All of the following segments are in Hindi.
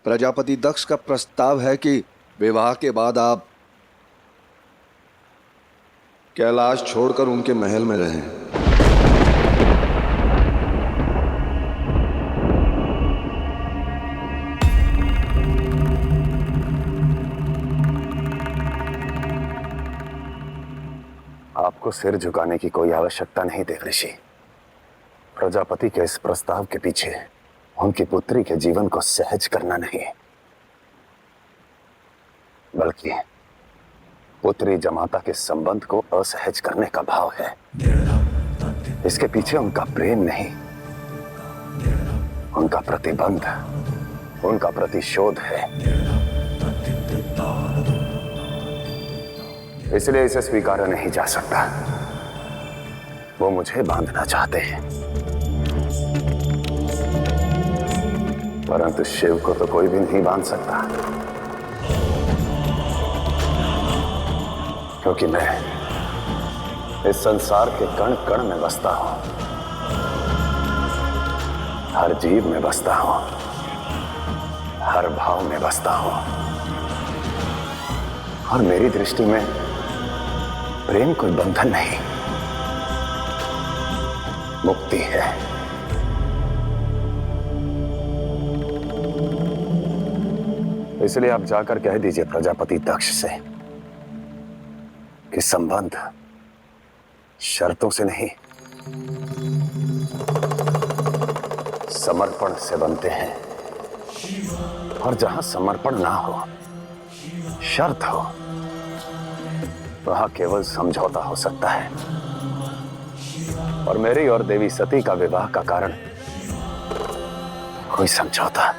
प्रजापति दक्ष का प्रस्ताव है कि विवाह के बाद आप कैलाश छोड़कर उनके महल में रहें। आपको सिर झुकाने की कोई आवश्यकता नहीं देव ऋषि। प्रजापति के इस प्रस्ताव के पीछे उनकी पुत्री के जीवन को सहज करना नहीं, बल्कि पुत्री जमाता के संबंध को असहज करने का भाव है। इसके पीछे उनका प्रेम नहीं, उनका प्रतिबंध, उनका प्रतिशोध है। इसलिए इसे स्वीकारा नहीं जा सकता। वो मुझे बांधना चाहते हैं, परंतु शिव को तो कोई भी नहीं बांध सकता, क्योंकि मैं इस संसार के कण कण में बसता हूं, हर जीव में बसता हूं, हर भाव में बसता हूं, और मेरी दृष्टि में प्रेम कोई बंधन नहीं, मुक्ति है। इसलिए आप जाकर कह दीजिए प्रजापति दक्ष से कि संबंध शर्तों से नहीं, समर्पण से बनते हैं, और जहां समर्पण ना हो, शर्त हो, वहां केवल समझौता हो सकता है। और मेरी और देवी सती का विवाह का कारण कोई समझौता,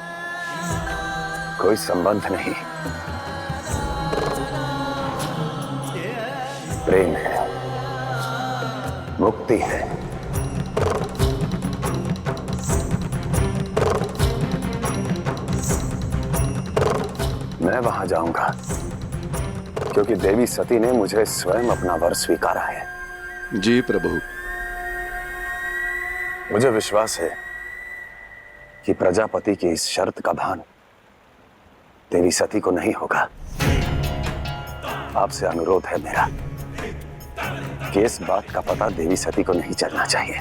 कोई संबंध नहीं, प्रेम है, मुक्ति है। मैं वहां जाऊंगा क्योंकि देवी सती ने मुझे स्वयं अपना वर स्वीकारा है। जी प्रभु। मुझे विश्वास है कि प्रजापति की इस शर्त का भान देवी सती को नहीं होगा। आपसे अनुरोध है मेरा कि इस बात का पता देवी सती को नहीं चलना चाहिए,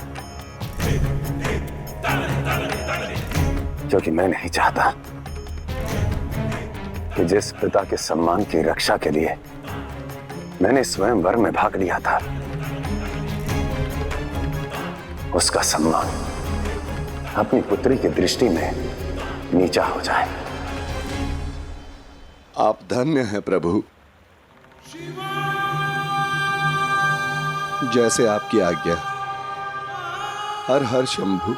क्योंकि मैं नहीं चाहता कि जिस पिता के सम्मान की रक्षा के लिए मैंने स्वयं वर में भाग लिया था, उसका सम्मान अपनी पुत्री की दृष्टि में नीचा हो जाए। आप धन्य हैं प्रभु। जैसे आपकी आज्ञा। हर हर शंभु।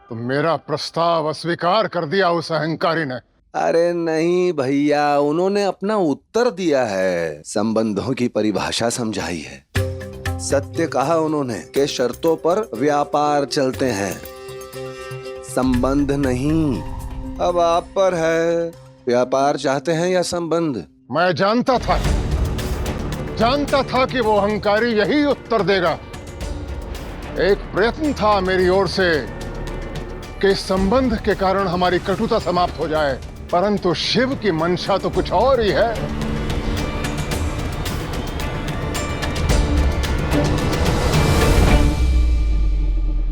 तो मेरा प्रस्ताव अस्वीकार कर दिया उस अहंकारी ने। अरे नहीं भैया, उन्होंने अपना उत्तर दिया है, संबंधों की परिभाषा समझाई है। सत्य कहा उन्होंने कि शर्तों पर व्यापार चलते हैं, संबंध नहीं। अब आप पर है, व्यापार चाहते हैं या संबंध। मैं जानता था कि वो अहंकारी यही उत्तर देगा। एक प्रयत्न था मेरी ओर से कि संबंध के कारण हमारी कटुता समाप्त हो जाए, परंतु शिव की मंशा तो कुछ और ही है।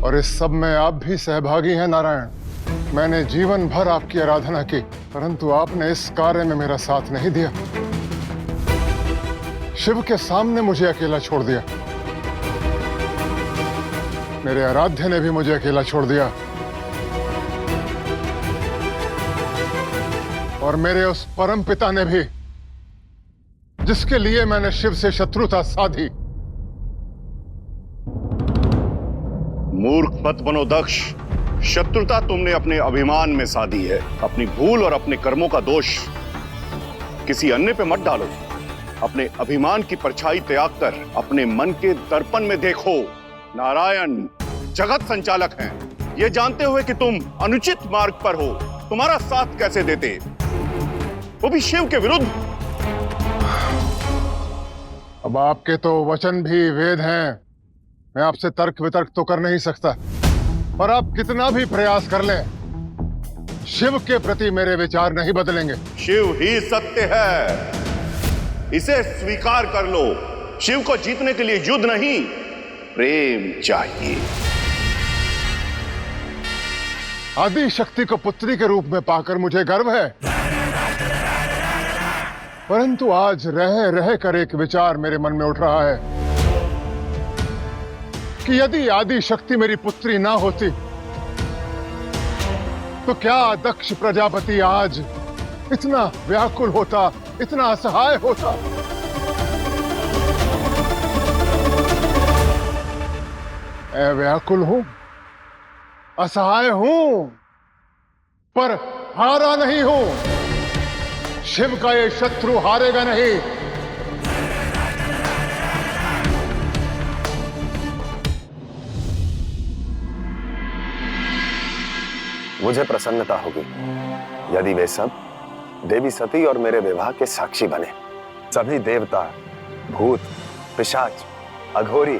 और इस सब में आप भी सहभागी हैं नारायण। मैंने जीवन भर आपकी आराधना की, परंतु आपने इस कार्य में मेरा साथ नहीं दिया। शिव के सामने मुझे अकेला छोड़ दिया। मेरे आराध्य ने भी मुझे अकेला छोड़ दिया, और मेरे उस परम पिता ने भी, जिसके लिए मैंने शिव से शत्रुता साधी। मूर्ख मत बनो दक्ष। शत्रुता तुमने अपने अभिमान में साधी है। अपनी भूल और अपने कर्मों का दोष किसी अन्य पे मत डालो। अपने अभिमान की परछाई त्याग कर अपने मन के दर्पण में देखो। नारायण जगत संचालक हैं। ये जानते हुए कि तुम अनुचित मार्ग पर हो, तुम्हारा साथ कैसे देते, वो भी शिव के विरुद्ध। अब आपके तो वचन भी वेद हैं। मैं आपसे तर्क वितर्क तो कर नहीं सकता, और आप कितना भी प्रयास कर लें, शिव के प्रति मेरे विचार नहीं बदलेंगे। शिव ही सत्य है, इसे स्वीकार कर लो। शिव को जीतने के लिए युद्ध नहीं, प्रेम चाहिए। आदि शक्ति को पुत्री के रूप में पाकर मुझे गर्व है, परंतु आज रह रह कर एक विचार मेरे मन में उठ रहा है कि यदि आदि शक्ति मेरी पुत्री ना होती तो क्या दक्ष प्रजापति आज इतना व्याकुल होता, इतना असहाय होता? मैं व्याकुल हूं, असहाय हूं, पर हारा नहीं हूं। शिव का ये शत्रु हारेगा नहीं। मुझे प्रसन्नता होगी यदि वे सब देवी सती और मेरे विवाह के साक्षी बने। सभी देवता, भूत, पिशाच, अघोरी,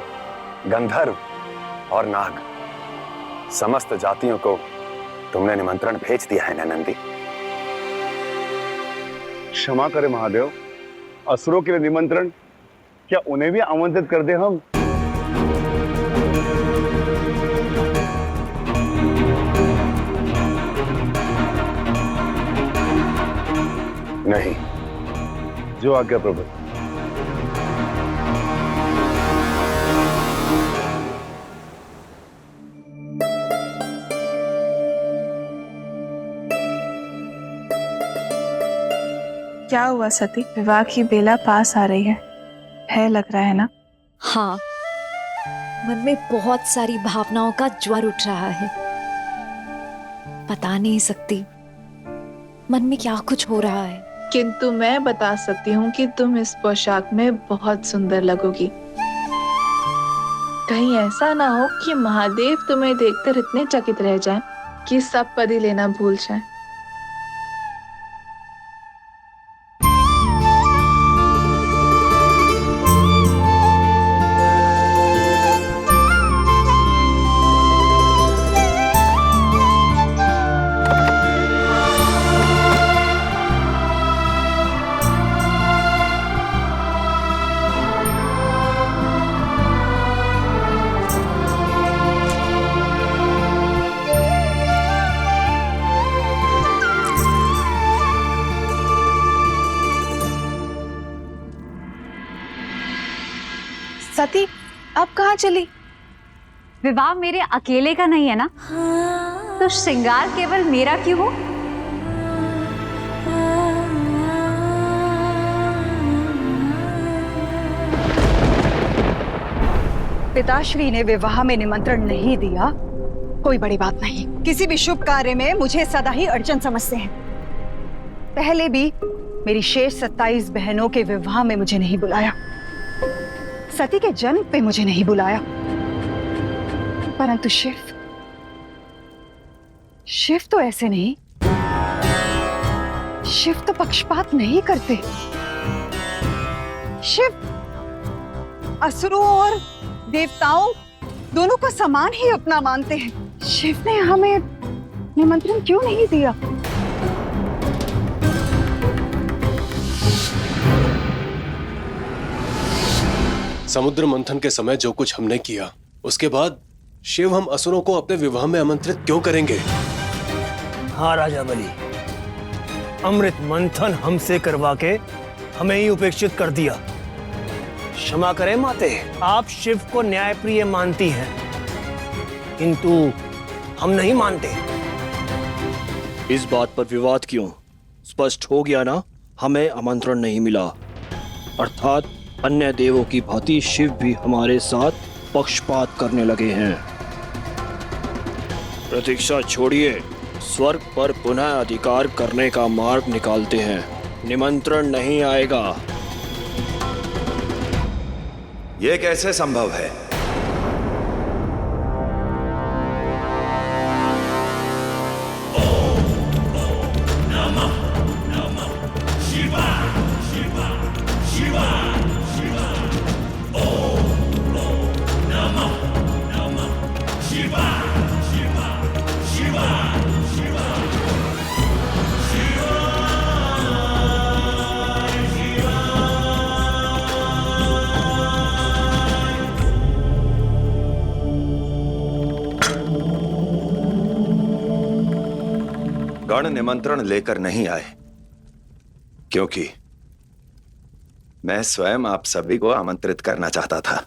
गंधर्व और नाग, समस्त जातियों को तुमने निमंत्रण भेज दिया है ना नंदी? क्षमा करें महादेव, असुरों के लिए निमंत्रण, क्या उन्हें भी आमंत्रित कर दे हम? नहीं। जो आज्ञा प्रभु। क्या हुआ सती? विवाह की बेला पास आ रही है लग रहा है ना? हाँ, मन में बहुत सारी भावनाओं का ज्वर उठ रहा है। बता नहीं सकती मन में क्या कुछ हो रहा है। किंतु मैं बता सकती हूँ कि तुम इस पोशाक में बहुत सुंदर लगोगी। कहीं ऐसा ना हो कि महादेव तुम्हें देखकर इतने चकित रह जाएं कि सब पद ही लेना भूल जाएं। सती, अब कहाँ चली? विवाह मेरे अकेले का नहीं है ना, तो श्रृंगार केवल मेरा क्यों हो? पिताश्री ने विवाह में निमंत्रण नहीं दिया, कोई बड़ी बात नहीं। किसी भी शुभ कार्य में मुझे सदा ही अड़चन समझते हैं। पहले भी मेरी शेष 27 बहनों के विवाह में मुझे नहीं बुलाया, सती के जन्म पे मुझे नहीं बुलाया, परंतु शिव तो ऐसे नहीं। शिव तो पक्षपात नहीं करते। शिव असुरों और देवताओं दोनों को समान ही अपना मानते हैं। शिव ने हमें निमंत्रण क्यों नहीं दिया? समुद्र मंथन के समय जो कुछ हमने किया, उसके बाद शिव हम असुरों को अपने विवाह में आमंत्रित क्यों करेंगे? हाँ राजा बलि, अमृत मंथन हमसे करवा के हमें ही उपेक्षित कर दिया। क्षमा करें माते, आप शिव को न्यायप्रिय मानती हैं, किंतु हम नहीं मानते। इस बात पर विवाद क्यों? स्पष्ट हो गया ना, हमें आमंत्रण नहीं मिला। अर्थात अन्य देवों की भांति शिव भी हमारे साथ पक्षपात करने लगे हैं। प्रतीक्षा छोड़िए, स्वर्ग पर पुनः अधिकार करने का मार्ग निकालते हैं। निमंत्रण नहीं आएगा। यह कैसे संभव है? गण निमंत्रण लेकर नहीं आए, क्योंकि मैं स्वयं आप सभी को आमंत्रित करना चाहता था।